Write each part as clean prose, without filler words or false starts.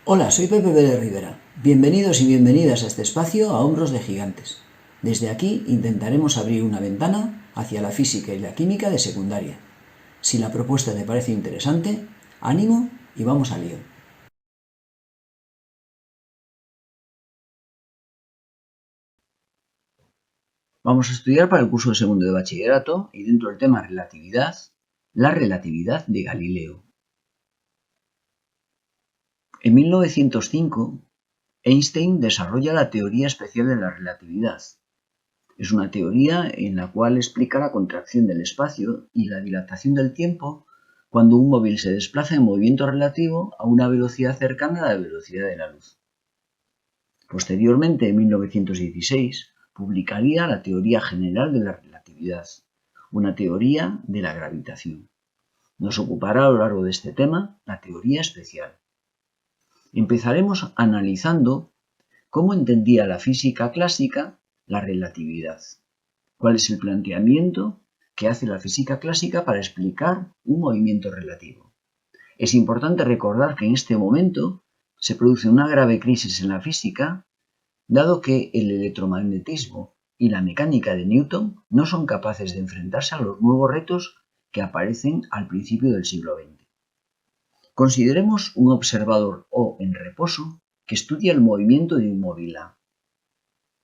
Hola, soy Pepe Pérez Rivera. Bienvenidos y bienvenidas a este espacio a Hombros de Gigantes. Desde aquí intentaremos abrir una ventana hacia la física y la química de secundaria. Si la propuesta te parece interesante, ánimo y vamos al lío. Vamos a estudiar para el curso de segundo de bachillerato y dentro del tema relatividad, la relatividad de Galileo. En 1905, Einstein desarrolla la teoría especial de la relatividad. Es una teoría en la cual explica la contracción del espacio y la dilatación del tiempo cuando un móvil se desplaza en movimiento relativo a una velocidad cercana a la velocidad de la luz. Posteriormente, en 1916, publicaría la teoría general de la relatividad, una teoría de la gravitación. Nos ocupará a lo largo de este tema la teoría especial. Empezaremos analizando cómo entendía la física clásica la relatividad. ¿Cuál es el planteamiento que hace la física clásica para explicar un movimiento relativo? Es importante recordar que en este momento se produce una grave crisis en la física, dado que el electromagnetismo y la mecánica de Newton no son capaces de enfrentarse a los nuevos retos que aparecen al principio del siglo XX. Consideremos un observador O en reposo que estudia el movimiento de un móvil A.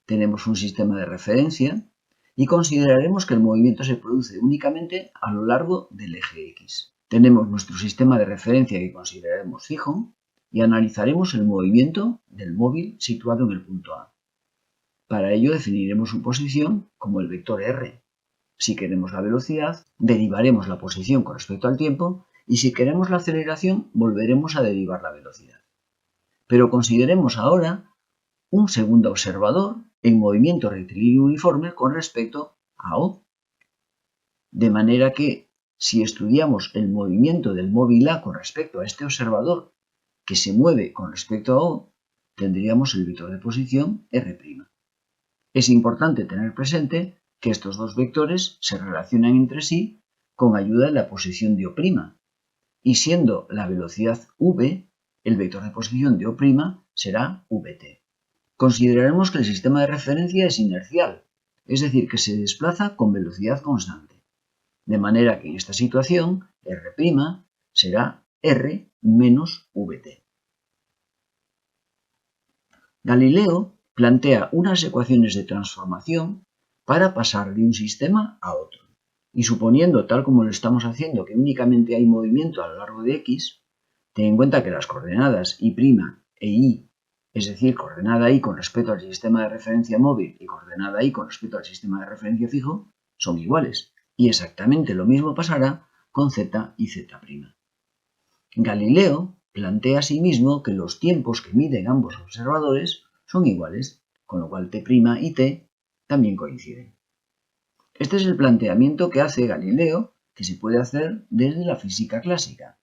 Tenemos un sistema de referencia y consideraremos que el movimiento se produce únicamente a lo largo del eje X. Tenemos nuestro sistema de referencia que consideraremos fijo y analizaremos el movimiento del móvil situado en el punto A. Para ello definiremos su posición como el vector r. Si queremos la velocidad, derivaremos la posición con respecto al tiempo y si queremos la aceleración, volveremos a derivar la velocidad. Pero consideremos ahora un segundo observador en movimiento rectilíneo uniforme con respecto a O. De manera que, si estudiamos el movimiento del móvil A con respecto a este observador que se mueve con respecto a O, tendríamos el vector de posición R'. Es importante tener presente que estos dos vectores se relacionan entre sí con ayuda de la posición de O', y siendo la velocidad v, el vector de posición de O' será vt. Consideraremos que el sistema de referencia es inercial, es decir, que se desplaza con velocidad constante. De manera que en esta situación, R' será R menos Vt. Galileo plantea unas ecuaciones de transformación para pasar de un sistema a otro. Y suponiendo, tal como lo estamos haciendo, que únicamente hay movimiento a lo largo de X, ten en cuenta que las coordenadas Y' e Y, es decir, coordenada Y con respecto al sistema de referencia móvil y coordenada Y con respecto al sistema de referencia fijo, son iguales. Y exactamente lo mismo pasará con Z y Z'. Galileo plantea asimismo que los tiempos que miden ambos observadores son iguales, con lo cual T' y T también coinciden. Este es el planteamiento que hace Galileo, que se puede hacer desde la física clásica,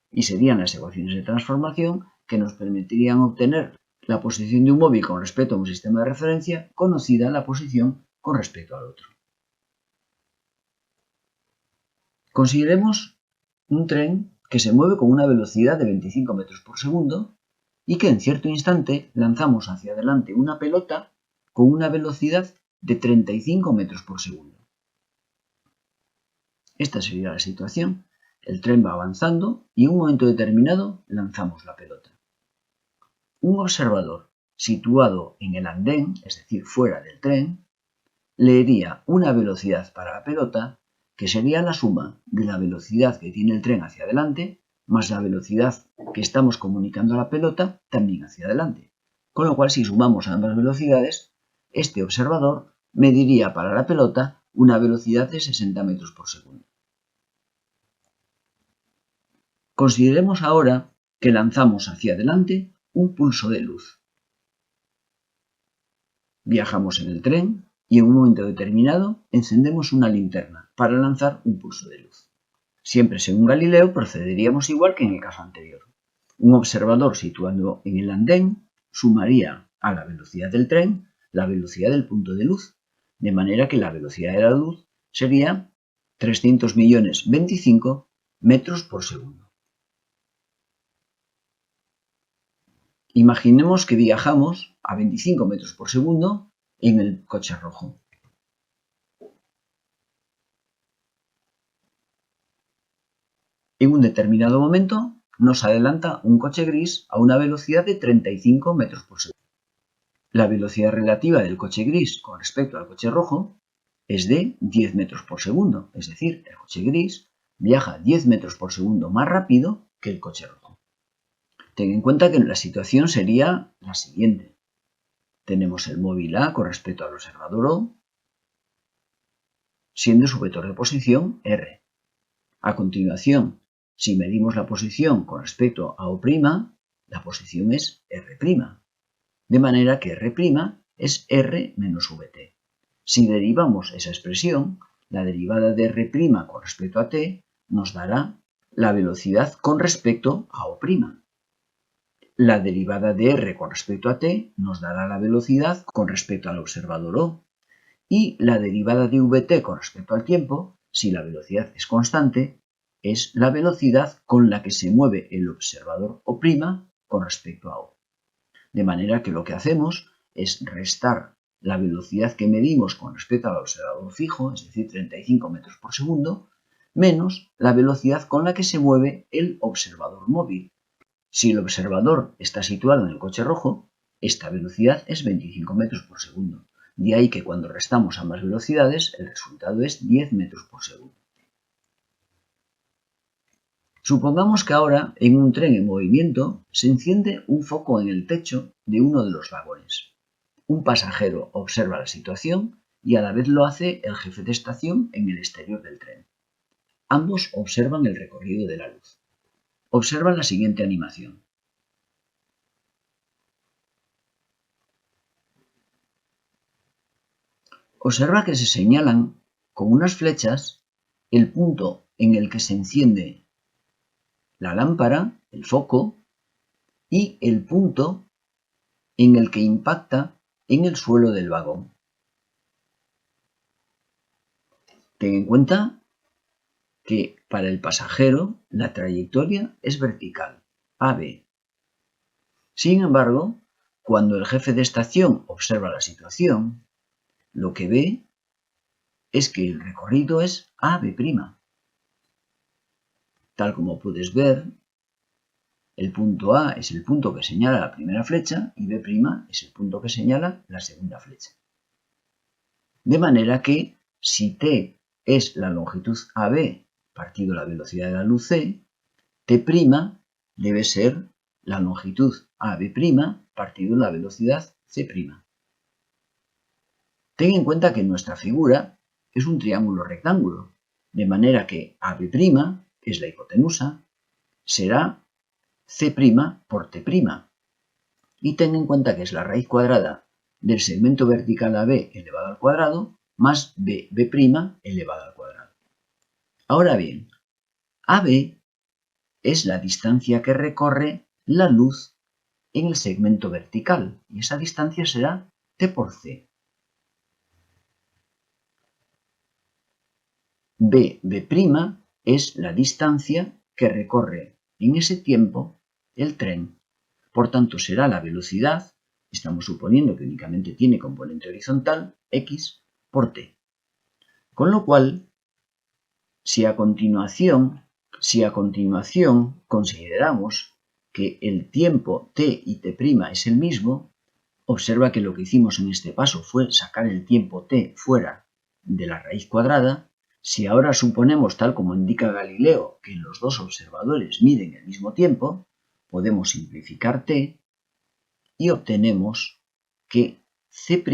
y serían las ecuaciones de transformación que nos permitirían obtener la posición de un móvil con respecto a un sistema de referencia, conocida la posición con respecto al otro. Consideremos un tren que se mueve con una velocidad de 25 metros por segundo y que en cierto instante lanzamos hacia adelante una pelota con una velocidad de 35 metros por segundo. Esta sería la situación. El tren va avanzando y en un momento determinado lanzamos la pelota. Un observador situado en el andén, es decir, fuera del tren, leería una velocidad para la pelota que sería la suma de la velocidad que tiene el tren hacia adelante más la velocidad que estamos comunicando a la pelota también hacia adelante. Con lo cual, si sumamos ambas velocidades, este observador mediría para la pelota una velocidad de 60 metros por segundo. Consideremos ahora que lanzamos hacia adelante un pulso de luz. Viajamos en el tren y en un momento determinado encendemos una linterna para lanzar un pulso de luz. Siempre según Galileo procederíamos igual que en el caso anterior. Un observador situado en el andén sumaría a la velocidad del tren la velocidad del punto de luz, de manera que la velocidad de la luz sería 300.025 metros por segundo. Imaginemos que viajamos a 25 metros por segundo en el coche rojo. En un determinado momento nos adelanta un coche gris a una velocidad de 35 metros por segundo. La velocidad relativa del coche gris con respecto al coche rojo es de 10 metros por segundo, es decir, el coche gris viaja 10 metros por segundo más rápido que el coche rojo. Ten en cuenta que la situación sería la siguiente. Tenemos el móvil A con respecto al observador O, siendo su vector de posición R. A continuación, si medimos la posición con respecto a O', la posición es R'. De manera que R' es R menos Vt. Si derivamos esa expresión, la derivada de R' con respecto a t nos dará la velocidad con respecto a O'. La derivada de R con respecto a t nos dará la velocidad con respecto al observador O. Y la derivada de Vt con respecto al tiempo, si la velocidad es constante, es la velocidad con la que se mueve el observador O' con respecto a O. De manera que lo que hacemos es restar la velocidad que medimos con respecto al observador fijo, es decir, 35 metros por segundo, menos la velocidad con la que se mueve el observador móvil. Si el observador está situado en el coche rojo, esta velocidad es 25 metros por segundo. De ahí que cuando restamos ambas velocidades, el resultado es 10 metros por segundo. Supongamos que ahora, en un tren en movimiento, se enciende un foco en el techo de uno de los vagones. Un pasajero observa la situación y a la vez lo hace el jefe de estación en el exterior del tren. Ambos observan el recorrido de la luz. Observan la siguiente animación. Observa que se señalan con unas flechas el punto en el que se enciende la lámpara, el foco, y el punto en el que impacta en el suelo del vagón. Ten en cuenta que para el pasajero la trayectoria es vertical, AB. Sin embargo, cuando el jefe de estación observa la situación, lo que ve es que el recorrido es AB'. Tal como puedes ver, el punto A es el punto que señala la primera flecha y B' es el punto que señala la segunda flecha. De manera que si T es la longitud AB partido la velocidad de la luz C, T' debe ser la longitud AB' partido la velocidad C'. Ten en cuenta que nuestra figura es un triángulo rectángulo, de manera que AB', que es la hipotenusa, será C' por T'. Y ten en cuenta que es la raíz cuadrada del segmento vertical AB elevado al cuadrado más B' elevado al cuadrado. Ahora bien, AB es la distancia que recorre la luz en el segmento vertical y esa distancia será T por C. B' es la distancia que recorre en ese tiempo el tren. Por tanto, será la velocidad, estamos suponiendo que únicamente tiene componente horizontal, x por t. Con lo cual, si a continuación consideramos que el tiempo t y t' es el mismo, observa que lo que hicimos en este paso fue sacar el tiempo t fuera de la raíz cuadrada. Si ahora suponemos, tal como indica Galileo, que los dos observadores miden el mismo tiempo, podemos simplificar t y obtenemos que C'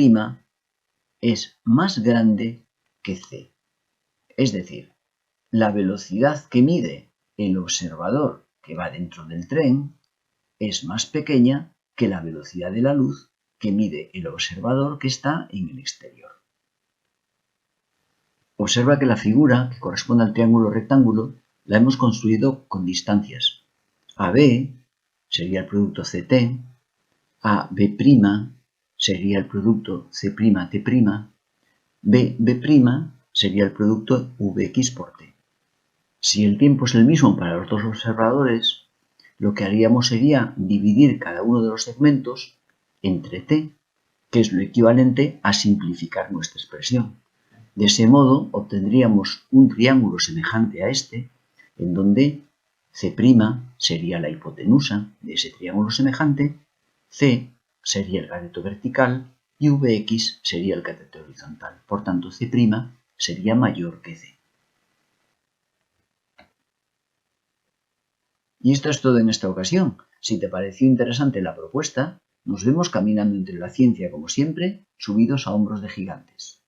es más grande que C. Es decir, la velocidad que mide el observador que va dentro del tren es más pequeña que la velocidad de la luz que mide el observador que está en el exterior. Observa que la figura que corresponde al triángulo rectángulo la hemos construido con distancias. AB sería el producto CT, AB' sería el producto C'T', BB' sería el producto Vx por T. Si el tiempo es el mismo para los dos observadores, lo que haríamos sería dividir cada uno de los segmentos entre t, que es lo equivalente a simplificar nuestra expresión. De ese modo obtendríamos un triángulo semejante a este, en donde C' sería la hipotenusa de ese triángulo semejante, C sería el cateto vertical y Vx sería el cateto horizontal. Por tanto, C' sería mayor que C. Y esto es todo en esta ocasión. Si te pareció interesante la propuesta, nos vemos caminando entre la ciencia como siempre, subidos a hombros de gigantes.